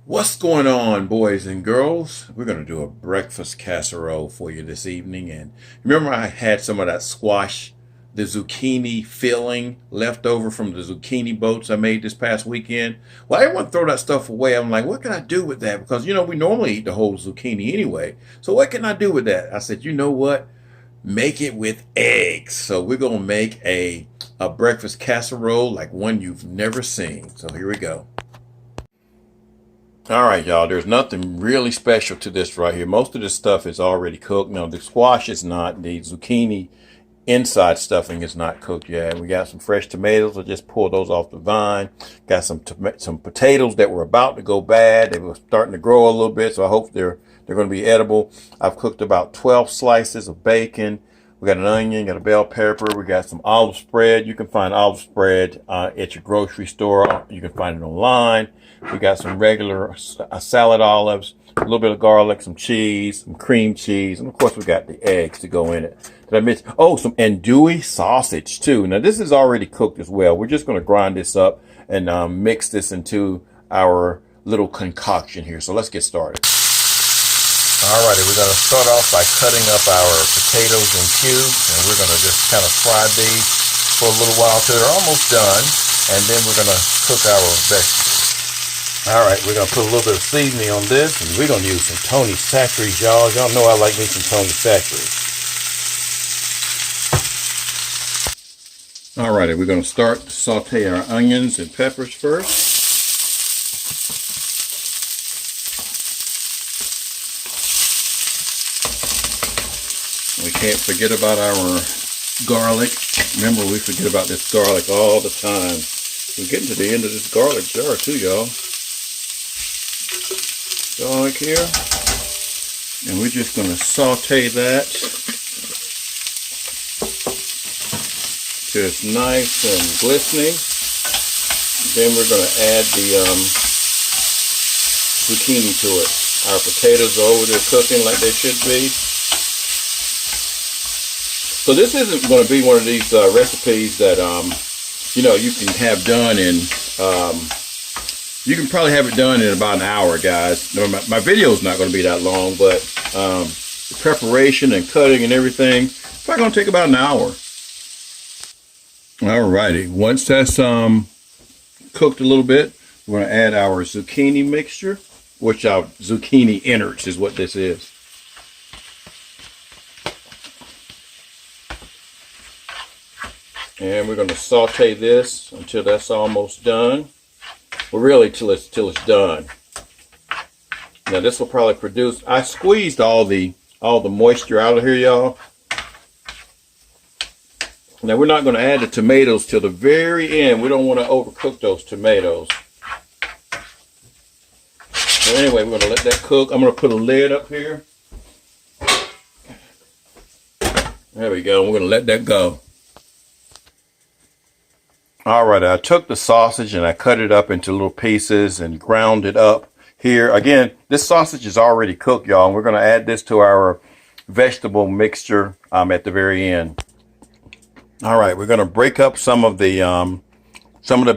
What's going on, boys and girls? We're going to do a breakfast casserole for you this evening. And remember, I had some of that squash, the zucchini filling left over from the zucchini boats I made this past weekend. Well, I didn't want to throw that stuff away. I'm like, what can I do with that? Because, we normally eat the whole zucchini anyway. So what can I do with that? I said, you know what? Make it with eggs. So we're going to make a breakfast casserole like one you've never seen. So here we go. All right, y'all, there's nothing really special to this right here. Most of this stuff is already cooked. Now, the squash is not. The zucchini inside stuffing is not cooked yet. We got some fresh tomatoes. I just pulled those off the vine. Got some potatoes that were about to go bad. They were starting to grow a little bit, so I hope they're going to be edible. I've cooked about 12 slices of bacon. We got an onion, got a bell pepper. We got some olive spread. You can find olive spread at your grocery store. You can find it online. We got some regular salad olives, a little bit of garlic, some cheese, some cream cheese, and of course we got the eggs to go in it. Did I miss? Oh, some andouille sausage too. Now this is already cooked as well. We're just going to grind this up and mix this into our little concoction here. So let's get started. Alrighty, we're going to start off by cutting up our potatoes in cubes, and we're going to just kind of fry these for a little while till they're almost done, and then we're going to cook our vegetables. Alright, we're going to put a little bit of seasoning on this, and we're going to use some Tony Chachere's, y'all. Y'all know I like me some Tony Chachere's. Alrighty, we're going to start to saute our onions and peppers first. We can't forget about our garlic. Remember, we forget about this garlic all the time. We're getting to the end of this garlic jar too, y'all. Garlic here. And we're just going to saute that till it's nice and glistening. Then we're going to add the zucchini to it. Our potatoes are over there cooking like they should be. So this isn't going to be one of these recipes that, you can have done in, you can probably have it done in about an hour, guys. My video is not going to be that long, but the preparation and cutting and everything, it's probably going to take about an hour. Alrighty, once that's cooked a little bit, we're going to add our zucchini mixture, which our zucchini innards is what this is. And we're going to saute this until that's almost done. Well, really, till it's done. Now, this will probably produce. I squeezed all the moisture out of here, y'all. Now, we're not going to add the tomatoes till the very end. We don't want to overcook those tomatoes. So anyway, we're going to let that cook. I'm going to put a lid up here. There we go. We're going to let that go. Alright, I took the sausage and I cut it up into little pieces and ground it up here. Again, this sausage is already cooked, y'all, and we're going to add this to our vegetable mixture at the very end. Alright, we're going to break up some of the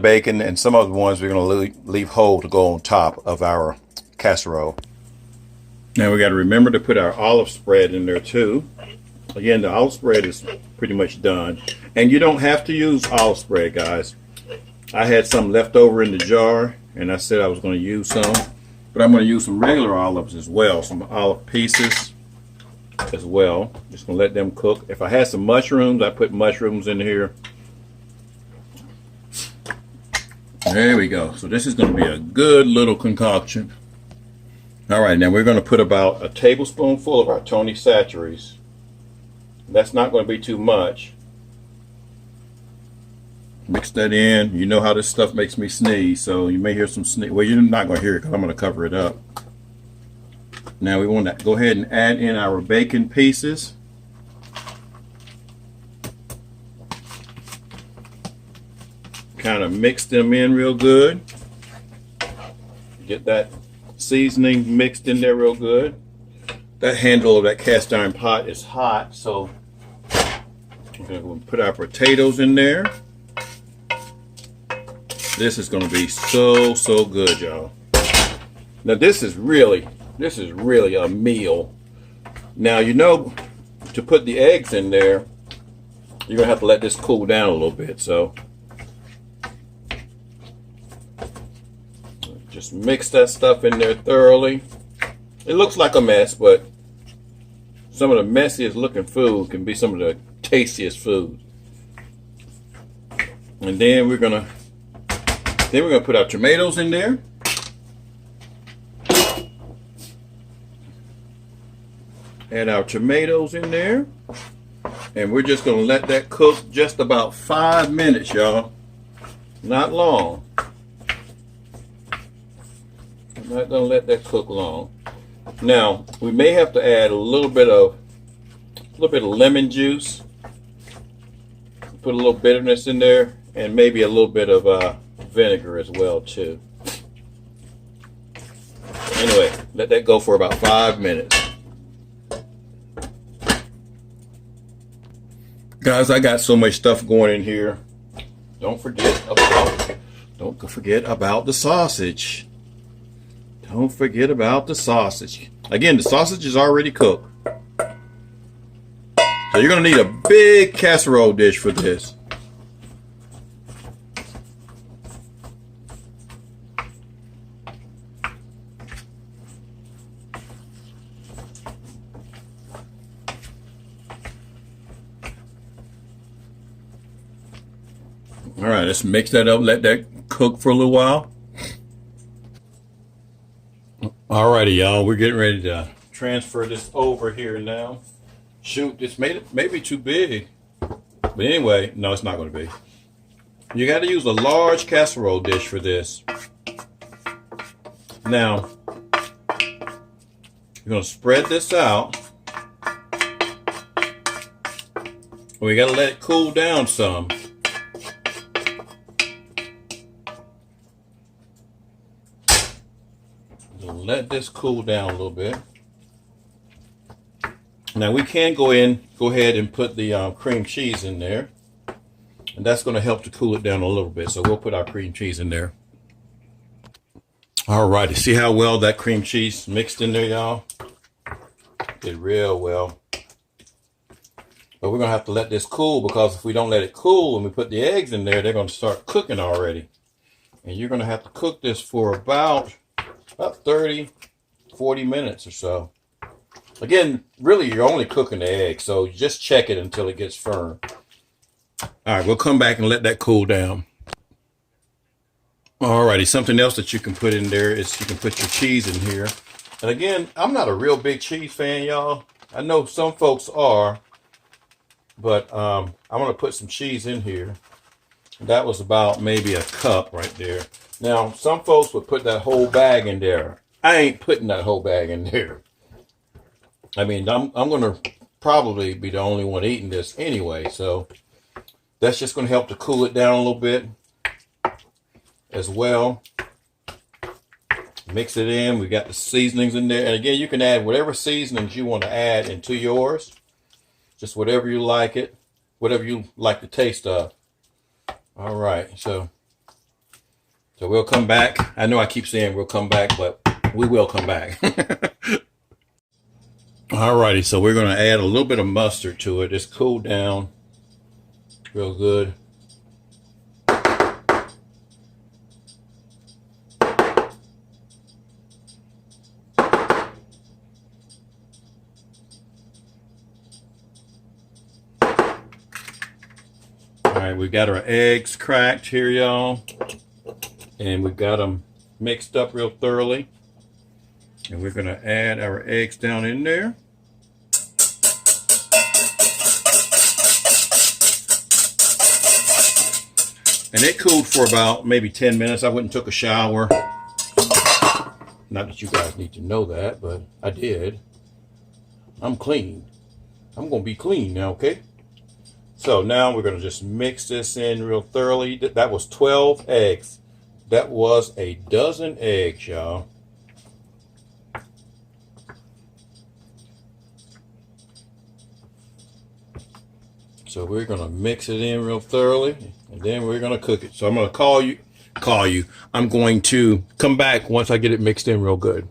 bacon, and some of the ones we're going to leave whole to go on top of our casserole. Now we got to remember to put our olive spread in there too. Again, the olive spread is pretty much done. And you don't have to use olive spread, guys. I had some left over in the jar, and I said I was going to use some. But I'm going to use some regular olives as well, some olive pieces as well. Just going to let them cook. If I had some mushrooms, I put mushrooms in here. There we go. So this is going to be a good little concoction. All right, now we're going to put about a tablespoonful of our Tony Chachere's. That's not going to be too much. Mix that in. You know how this stuff makes me sneeze, so you may hear some sneeze. Well, you're not going to hear it because I'm going to cover it up. Now we want to go ahead and add in our bacon pieces. Kind of mix them in real good. Get that seasoning mixed in there real good. That handle of that cast iron pot is hot, so we're going to put our potatoes in there. This is going to be so good, y'all. Now this is really a meal. Now, you know, to put the eggs in there, you're gonna have to let this cool down a little bit. So just mix that stuff in there thoroughly. It looks like a mess, but some of the messiest looking food can be some of the tastiest food. And then we're gonna put our tomatoes in there. Add our tomatoes in there. And we're just gonna let that cook just about 5 minutes, y'all. Not long. I'm not gonna let that cook long. Now, we may have to add a little bit of lemon juice. Put a little bitterness in there, and maybe a little bit of vinegar as well too. Anyway, let that go for about 5 minutes. Guys, I got so much stuff going in here. Don't forget about the sausage. Don't forget about the sausage. Again, the sausage is already cooked. So you're gonna need a big casserole dish for this. All right, let's mix that up, let that cook for a little while. Alrighty, y'all, we're getting ready to transfer this over here now. Shoot, this may be too big. But anyway, no, it's not going to be. You got to use a large casserole dish for this. Now, you're going to spread this out. We got to let it cool down some. Let this cool down a little bit. Now we can go ahead and put the cream cheese in there, and that's going to help to cool it down a little bit. So we'll put our cream cheese in there. All righty, see how well that cream cheese mixed in there, y'all? Did real well. But we're gonna have to let this cool, because if we don't let it cool and we put the eggs in there, they're gonna start cooking already. And you're gonna have to cook this for about 30, 40 minutes or so. Again, really, you're only cooking the egg, so just check it until it gets firm. All right, we'll come back and let that cool down. Alrighty, something else that you can put in there is you can put your cheese in here. And again, I'm not a real big cheese fan, y'all. I know some folks are, but I'm gonna put some cheese in here. That was about maybe a cup right there. Now, some folks would put that whole bag in there. I ain't putting that whole bag in there. I mean, I'm going to probably be the only one eating this anyway. So that's just going to help to cool it down a little bit as well. Mix it in. We got the seasonings in there. And again, you can add whatever seasonings you want to add into yours. Just whatever you like it. Whatever you like the taste of. All right. So we'll come back. I know I keep saying we'll come back, but we will come back. Alrighty, so we're going to add a little bit of mustard to it. It's cooled down real good. Alright, we got our eggs cracked here, y'all. And we got them mixed up real thoroughly. And we're going to add our eggs down in there. And it cooled for about maybe 10 minutes. I went and took a shower. Not that you guys need to know that, but I did. I'm clean. I'm going to be clean now, okay? So now we're going to just mix this in real thoroughly. That was 12 eggs. That was a dozen eggs, y'all. So we're going to mix it in real thoroughly, and then we're going to cook it. So I'm going to call you call you. I'm going to come back once I get it mixed in real good.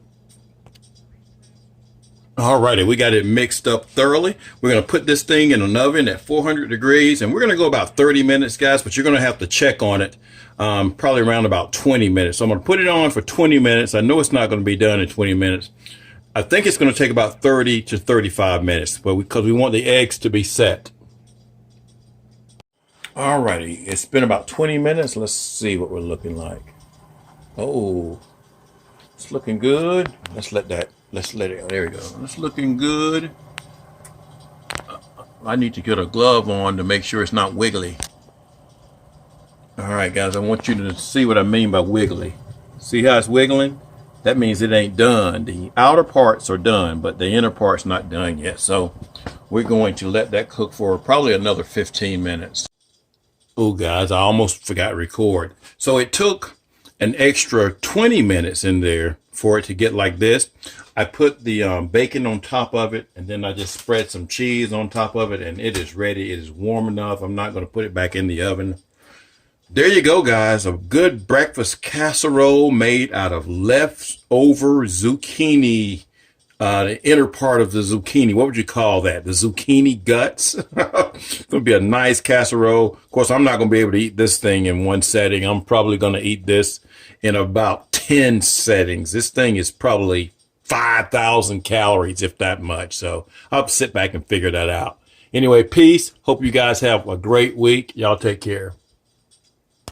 Alrighty, we got it mixed up thoroughly. We're going to put this thing in an oven at 400 degrees, and we're going to go about 30 minutes, guys, but you're going to have to check on it probably around about 20 minutes. So I'm going to put it on for 20 minutes. I know it's not going to be done in 20 minutes. I think it's going to take about 30 to 35 minutes, but because we want the eggs to be set. Alrighty, it's been about 20 minutes. Let's see what we're looking like. Oh, it's looking good. Let's let it, there we go. It's looking good. I need to get a glove on to make sure it's not wiggly. All right, guys, I want you to see what I mean by wiggly. See how it's wiggling? That means it ain't done. The outer parts are done, but the inner part's not done yet. So we're going to let that cook for probably another 15 minutes. Oh, guys, I almost forgot to record. So it took an extra 20 minutes in there for it to get like this. I put the bacon on top of it, and then I just spread some cheese on top of it, and it is ready. It is warm enough. I'm not going to put it back in the oven. There you go, guys. A good breakfast casserole made out of leftover zucchini. The inner part of the zucchini. What would you call that? The zucchini guts. It's going to be a nice casserole. Of course, I'm not going to be able to eat this thing in one setting. I'm probably going to eat this in about 10 settings. This thing is probably 5,000 calories, if that much. So I'll sit back and figure that out. Anyway, peace. Hope you guys have a great week. Y'all take care.